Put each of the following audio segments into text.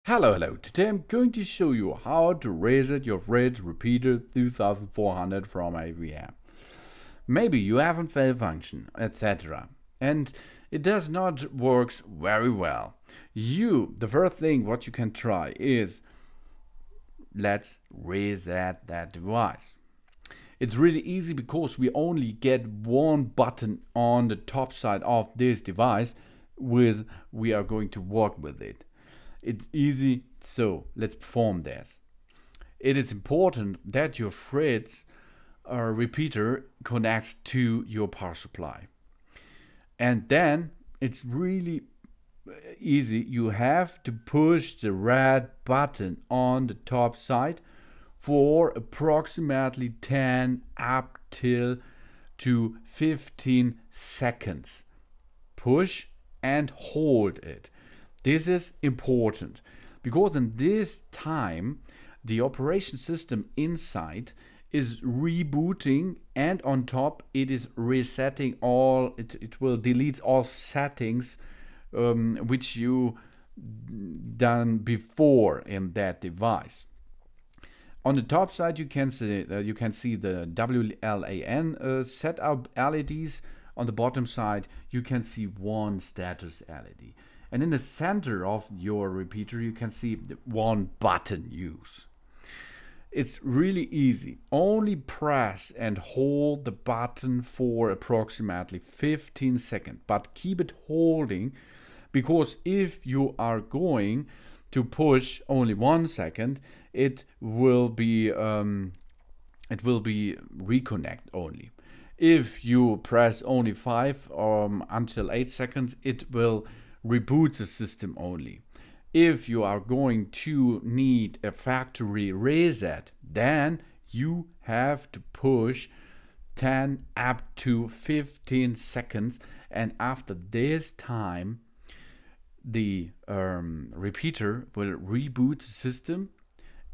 Hello. Today I'm going to show you how to reset your FRITZ repeater 2400 from AVM. Maybe you haven't failed function, etc. and it does not works very well. The first thing what you can try is let's reset that device. It's really easy because we only get one button on the top side of this device we are going to work with it. It's easy, so let's perform this. It is important that your FRITZ repeater connects to your power supply. And then it's really easy. You have to push the red button on the top side for approximately 10 up till to 15 seconds. Push and hold it. This is important because in this time the operation system inside is rebooting, and on top it is resetting all, it will delete all settings which you done before in that device. On the top side you can see the WLAN setup LEDs. On the bottom side you can see one status LED. And in the center of your repeater you can see one button use. It's really easy. Only press and hold the button for approximately 15 seconds, but keep it holding, because if you are going to push only 1 second, it will be reconnect only. If you press only 5 until 8 seconds, it will reboot the system only. If you are going to need a factory reset, then you have to push 10 up to 15 seconds, and after this time the repeater will reboot the system,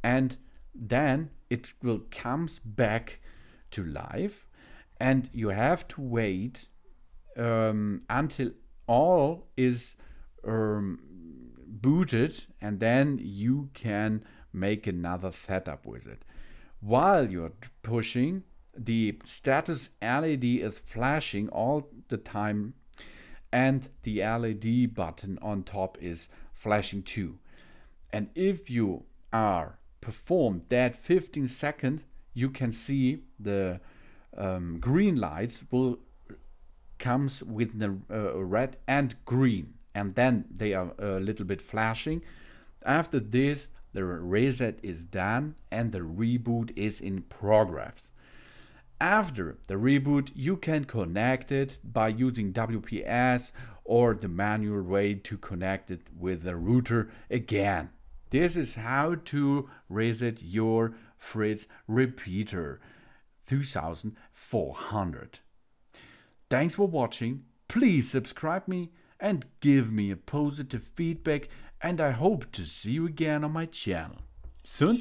and then it will comes back to life, and you have to wait until all is booted, and then you can make another setup with it. While you're pushing, the status LED is flashing all the time, and the LED button on top is flashing too. And if you are performed that 15 seconds, you can see the green lights will comes with the red and green, and then they are a little bit flashing. After this, the reset is done and the reboot is in progress. After the reboot, you can connect it by using WPS or the manual way to connect it with the router again. This is how to reset your FRITZ repeater 2400. Thanks for watching. Please subscribe me and give me a positive feedback, and I hope to see you again on my channel. Soon.